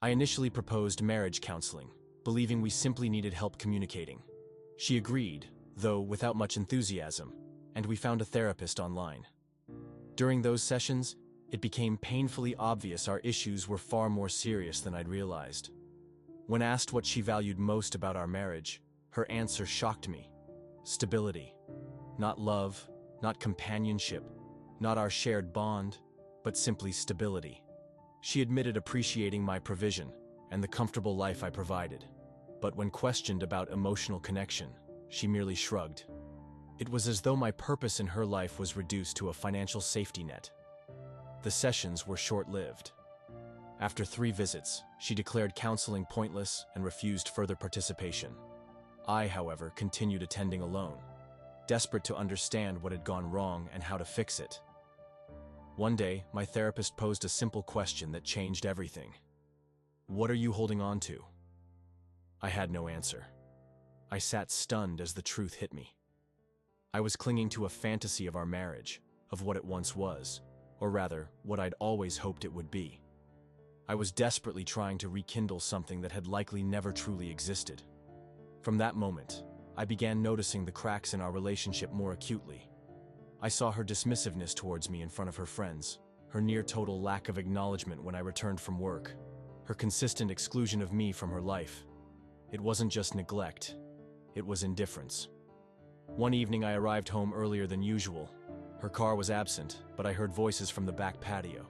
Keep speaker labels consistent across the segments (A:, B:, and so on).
A: I initially proposed marriage counseling, believing we simply needed help communicating. She agreed, though without much enthusiasm, and we found a therapist online. During those sessions, it became painfully obvious our issues were far more serious than I'd realized. When asked what she valued most about our marriage, her answer shocked me. Stability. Not love, not companionship, not our shared bond, but simply stability. She admitted appreciating my provision and the comfortable life I provided. But when questioned about emotional connection, she merely shrugged. It was as though my purpose in her life was reduced to a financial safety net. The sessions were short-lived. After 3 visits, she declared counseling pointless and refused further participation. I, however, continued attending alone, desperate to understand what had gone wrong and how to fix it. One day, my therapist posed a simple question that changed everything. "What are you holding on to?" I had no answer. I sat stunned as the truth hit me. I was clinging to a fantasy of our marriage, of what it once was, or rather, what I'd always hoped it would be. I was desperately trying to rekindle something that had likely never truly existed. From that moment, I began noticing the cracks in our relationship more acutely. I saw her dismissiveness towards me in front of her friends, her near-total lack of acknowledgement when I returned from work, her consistent exclusion of me from her life. It wasn't just neglect, it was indifference. One evening I arrived home earlier than usual. Her car was absent, but I heard voices from the back patio.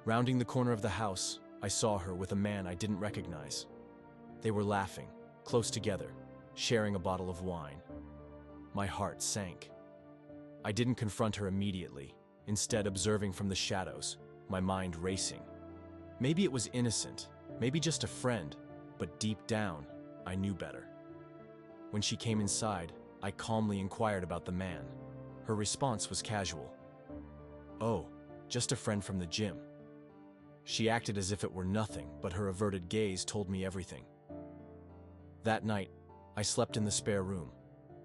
A: Rounding the corner of the house, I saw her with a man I didn't recognize. They were laughing, close together, sharing a bottle of wine. My heart sank. I didn't confront her immediately, instead observing from the shadows, my mind racing. Maybe it was innocent, maybe just a friend, but deep down, I knew better. When she came inside, I calmly inquired about the man. Her response was casual. "Oh, just a friend from the gym." She acted as if it were nothing, but her averted gaze told me everything. That night, I slept in the spare room,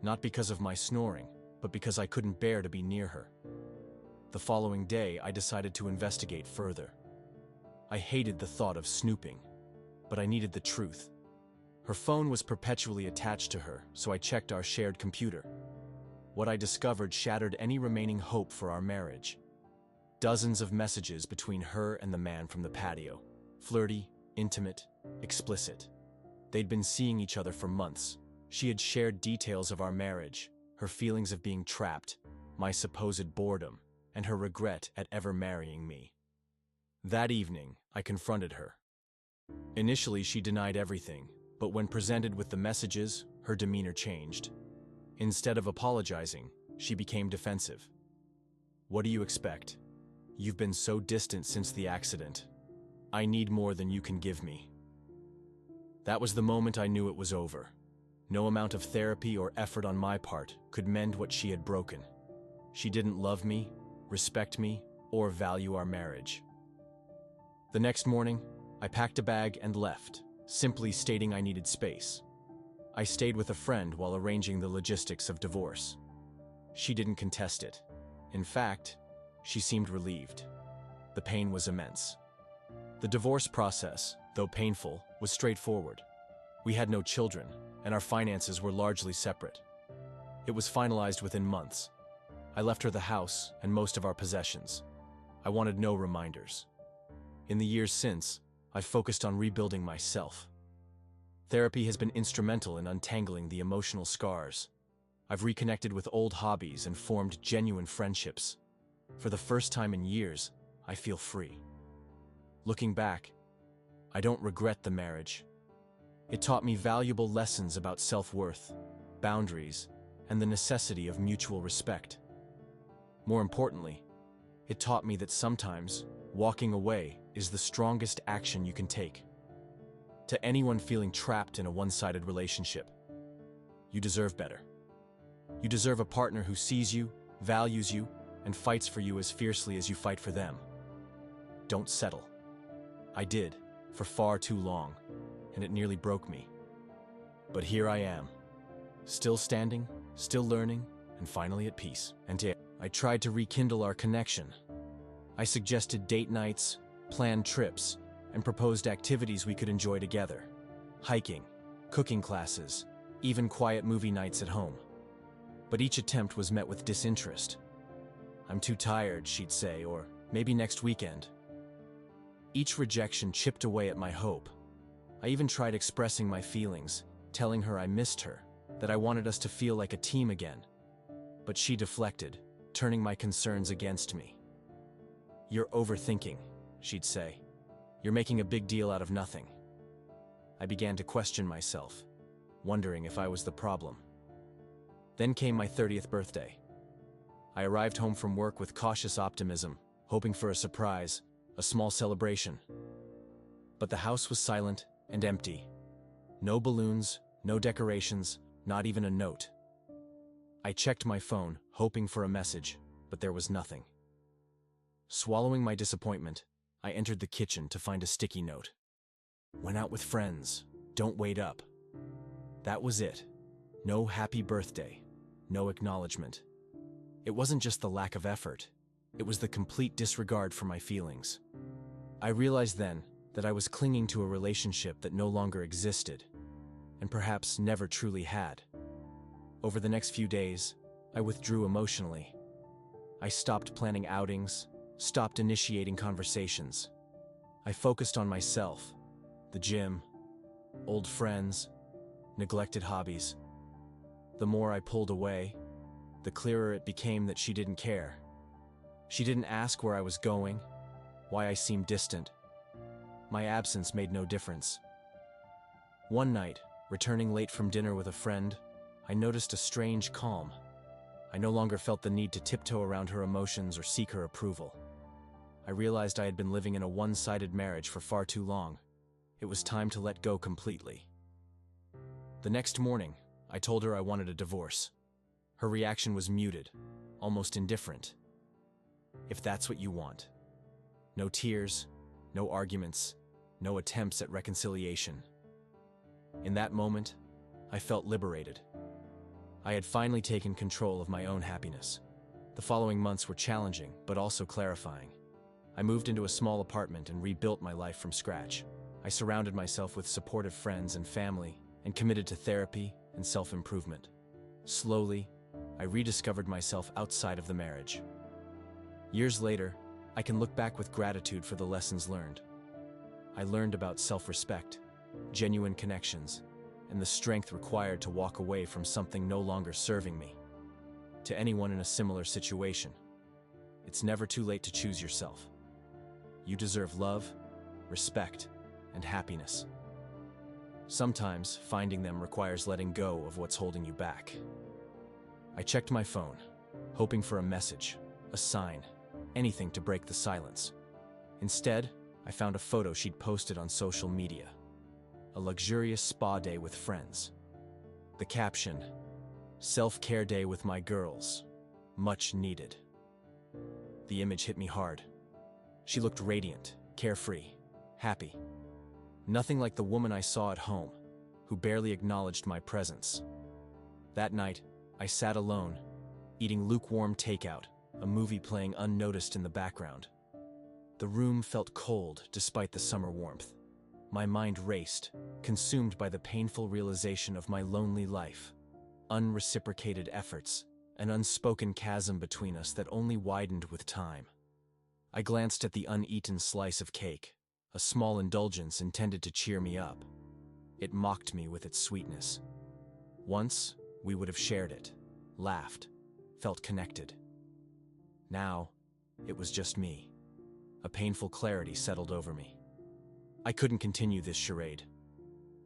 A: not because of my snoring, but because I couldn't bear to be near her. The following day, I decided to investigate further. I hated the thought of snooping, but I needed the truth. Her phone was perpetually attached to her, so I checked our shared computer. What I discovered shattered any remaining hope for our marriage. Dozens of messages between her and the man from the patio. Flirty, intimate, explicit. They'd been seeing each other for months. She had shared details of our marriage, her feelings of being trapped, my supposed boredom, and her regret at ever marrying me. That evening, I confronted her. Initially, she denied everything, but when presented with the messages, her demeanor changed. Instead of apologizing, she became defensive. "What do you expect? You've been so distant since the accident. I need more than you can give me." That was the moment I knew it was over. No amount of therapy or effort on my part could mend what she had broken. She didn't love me, respect me, or value our marriage. The next morning, I packed a bag and left, simply stating I needed space. I stayed with a friend while arranging the logistics of divorce. She didn't contest it. In fact, she seemed relieved. The pain was immense. The divorce process, though painful, was straightforward. We had no children, and our finances were largely separate. It was finalized within months. I left her the house and most of our possessions. I wanted no reminders. In the years since, I've focused on rebuilding myself. Therapy has been instrumental in untangling the emotional scars. I've reconnected with old hobbies and formed genuine friendships. For the first time in years, I feel free. Looking back, I don't regret the marriage. It taught me valuable lessons about self-worth, boundaries, and the necessity of mutual respect. More importantly, it taught me that sometimes walking away is the strongest action you can take. To anyone feeling trapped in a one-sided relationship, you deserve better. You deserve a partner who sees you, values you, and fights for you as fiercely as you fight for them. Don't settle. I did, for far too long, and it nearly broke me. But here I am, still standing, still learning, and finally at peace. And I tried to rekindle our connection. I suggested date nights, planned trips, and proposed activities we could enjoy together. Hiking, cooking classes, even quiet movie nights at home. But each attempt was met with disinterest. "I'm too tired," she'd say, or "maybe next weekend." Each rejection chipped away at my hope. I even tried expressing my feelings, telling her I missed her, that I wanted us to feel like a team again. But she deflected, turning my concerns against me. "You're overthinking," she'd say. "You're making a big deal out of nothing." I began to question myself, wondering if I was the problem. Then came my 30th birthday. I arrived home from work with cautious optimism, hoping for a surprise, a small celebration. But the house was silent and empty. No balloons, no decorations, not even a note. I checked my phone, hoping for a message, but there was nothing. Swallowing my disappointment, I entered the kitchen to find a sticky note. "Went out with friends. Don't wait up." That was it. No happy birthday. No acknowledgement. It wasn't just the lack of effort. It was the complete disregard for my feelings. I realized then that I was clinging to a relationship that no longer existed, and perhaps never truly had. Over the next few days, I withdrew emotionally. I stopped planning outings, stopped initiating conversations. I focused on myself, the gym, old friends, neglected hobbies. The more I pulled away, the clearer it became that she didn't care. She didn't ask where I was going, why I seemed distant. My absence made no difference. One night, returning late from dinner with a friend, I noticed a strange calm. I no longer felt the need to tiptoe around her emotions or seek her approval. I realized I had been living in a one-sided marriage for far too long. It was time to let go completely. The next morning, I told her I wanted a divorce. Her reaction was muted, almost indifferent. "If that's what you want." No tears, no arguments, no attempts at reconciliation. In that moment, I felt liberated. I had finally taken control of my own happiness. The following months were challenging, but also clarifying. I moved into a small apartment and rebuilt my life from scratch. I surrounded myself with supportive friends and family, and committed to therapy and self-improvement. Slowly, I rediscovered myself outside of the marriage. Years later, I can look back with gratitude for the lessons learned. I learned about self-respect, genuine connections, and the strength required to walk away from something no longer serving me. To anyone in a similar situation, it's never too late to choose yourself. You deserve love, respect, and happiness. Sometimes finding them requires letting go of what's holding you back. I checked my phone, hoping for a message, a sign, anything to break the silence. Instead, I found a photo she'd posted on social media. A luxurious spa day with friends. The caption, "Self-care day with my girls. Much needed." The image hit me hard. She looked radiant, carefree, happy. Nothing like the woman I saw at home, who barely acknowledged my presence. That night, I sat alone, eating lukewarm takeout, a movie playing unnoticed in the background. The room felt cold despite the summer warmth. My mind raced, consumed by the painful realization of my lonely life, unreciprocated efforts, an unspoken chasm between us that only widened with time. I glanced at the uneaten slice of cake, a small indulgence intended to cheer me up. It mocked me with its sweetness. Once, we would have shared it, laughed, felt connected. Now, it was just me. A painful clarity settled over me. I couldn't continue this charade.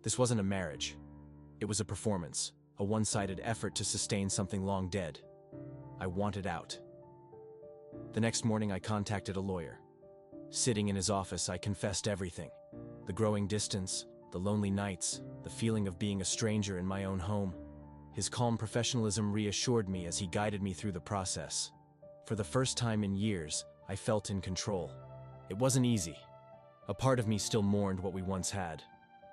A: This wasn't a marriage. It was a performance, a one-sided effort to sustain something long dead. I wanted out. The next morning, I contacted a lawyer. Sitting in his office, I confessed everything. The growing distance, the lonely nights, the feeling of being a stranger in my own home. His calm professionalism reassured me as he guided me through the process. For the first time in years, I felt in control. It wasn't easy. A part of me still mourned what we once had,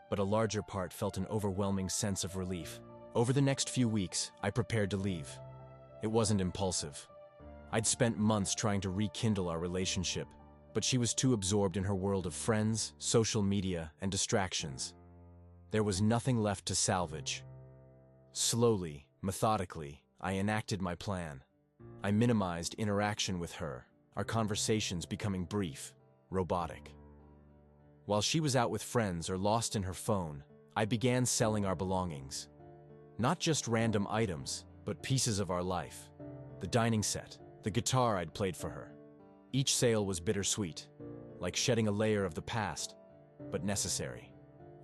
A: but a larger part felt an overwhelming sense of relief. Over the next few weeks, I prepared to leave. It wasn't impulsive. I'd spent months trying to rekindle our relationship, but she was too absorbed in her world of friends, social media, and distractions. There was nothing left to salvage. Slowly, methodically, I enacted my plan. I minimized interaction with her, our conversations becoming brief, robotic. While she was out with friends or lost in her phone, I began selling our belongings. Not just random items, but pieces of our life. The dining set, the guitar I'd played for her. Each sale was bittersweet, like shedding a layer of the past, but necessary.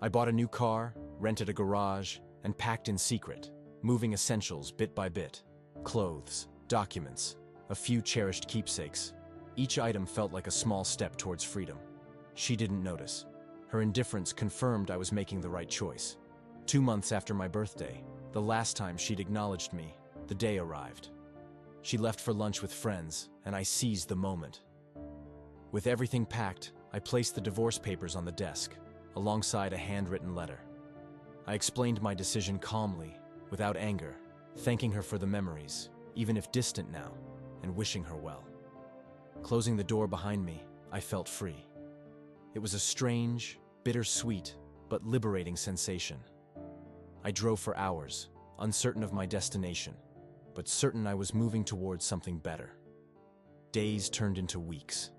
A: I bought a new car, rented a garage, and packed in secret, moving essentials bit by bit. Clothes, documents, a few cherished keepsakes. Each item felt like a small step towards freedom. She didn't notice. Her indifference confirmed I was making the right choice. 2 months after my birthday, the last time she'd acknowledged me, the day arrived. She left for lunch with friends, and I seized the moment. With everything packed, I placed the divorce papers on the desk, alongside a handwritten letter. I explained my decision calmly, without anger, thanking her for the memories, even if distant now, and wishing her well. Closing the door behind me, I felt free. It was a strange, bittersweet, but liberating sensation. I drove for hours, uncertain of my destination, but certain I was moving towards something better. Days turned into weeks.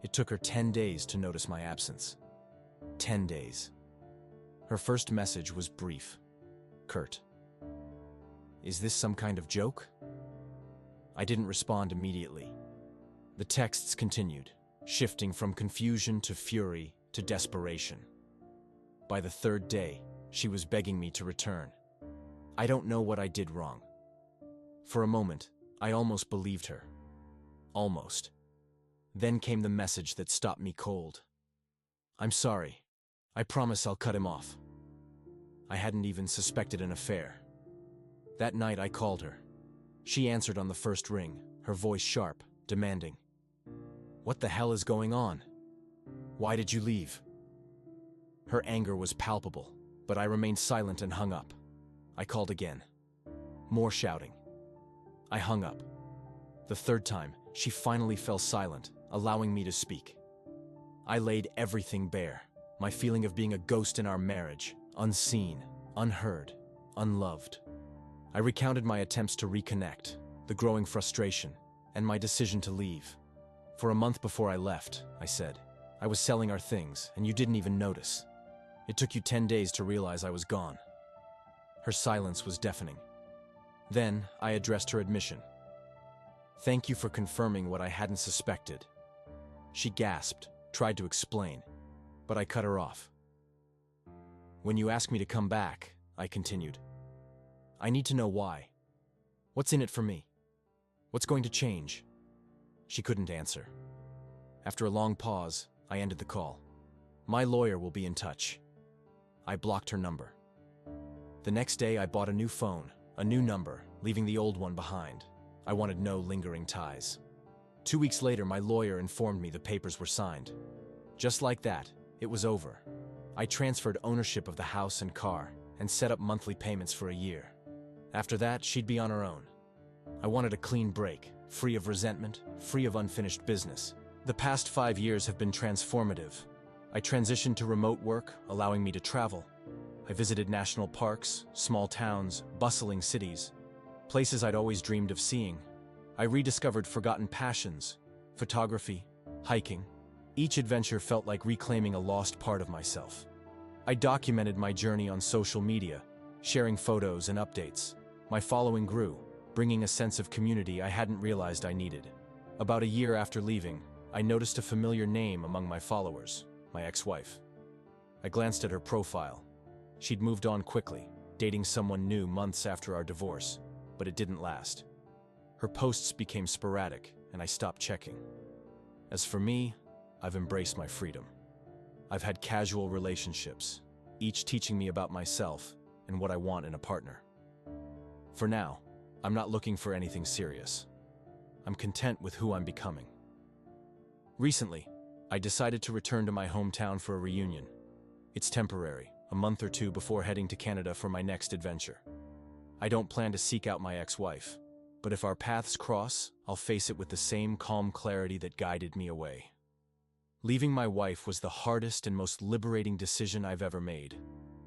A: It took her 10 days to notice my absence. 10 days. Her first message was brief. Curt. Is this some kind of joke? I didn't respond immediately. The texts continued, shifting from confusion to fury to desperation. By the 3rd day, she was begging me to return. I don't know what I did wrong. For a moment, I almost believed her. Almost. Then came the message that stopped me cold. I'm sorry. I promise I'll cut him off. I hadn't even suspected an affair. That night I called her. She answered on the first ring, her voice sharp, demanding. What the hell is going on? Why did you leave? Her anger was palpable, but I remained silent and hung up. I called again. More shouting. I hung up. The 3rd time, she finally fell silent, allowing me to speak. I laid everything bare, my feeling of being a ghost in our marriage, unseen, unheard, unloved. I recounted my attempts to reconnect, the growing frustration, and my decision to leave. For a month before I left, I said, I was selling our things, and you didn't even notice. It took you 10 days to realize I was gone. Her silence was deafening. Then, I addressed her admission. Thank you for confirming what I hadn't suspected. She gasped, tried to explain, but I cut her off. When you ask me to come back, I continued, I need to know why. What's in it for me? What's going to change? She couldn't answer. After a long pause, I ended the call. My lawyer will be in touch. I blocked her number. The next day, I bought a new phone, a new number, leaving the old one behind. I wanted no lingering ties. 2 weeks later, my lawyer informed me the papers were signed. Just like that, it was over. I transferred ownership of the house and car and set up monthly payments for a year. After that, she'd be on her own. I wanted a clean break, free of resentment, free of unfinished business. The past 5 years have been transformative. I transitioned to remote work, allowing me to travel. I visited national parks, small towns, bustling cities, places I'd always dreamed of seeing. I rediscovered forgotten passions, photography, hiking. Each adventure felt like reclaiming a lost part of myself. I documented my journey on social media, sharing photos and updates. My following grew, bringing a sense of community I hadn't realized I needed. About a year after leaving, I noticed a familiar name among my followers, my ex-wife. I glanced at her profile. She'd moved on quickly, dating someone new months after our divorce, but it didn't last. Her posts became sporadic, and I stopped checking. As for me, I've embraced my freedom. I've had casual relationships, each teaching me about myself and what I want in a partner. For now, I'm not looking for anything serious. I'm content with who I'm becoming. Recently, I decided to return to my hometown for a reunion. It's temporary, a month or two before heading to Canada for my next adventure. I don't plan to seek out my ex-wife, but if our paths cross, I'll face it with the same calm clarity that guided me away. Leaving my wife was the hardest and most liberating decision I've ever made.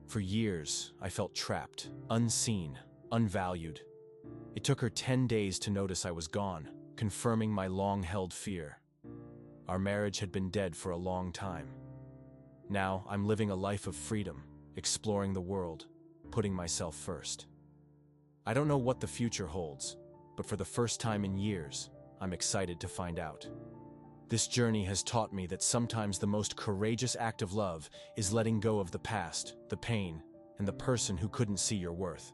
A: For years, I felt trapped, unseen, unvalued. It took her 10 days to notice I was gone, confirming my long-held fear. Our marriage had been dead for a long time. Now, I'm living a life of freedom, exploring the world, putting myself first. I don't know what the future holds, but for the first time in years, I'm excited to find out. This journey has taught me that sometimes the most courageous act of love is letting go of the past, the pain, and the person who couldn't see your worth.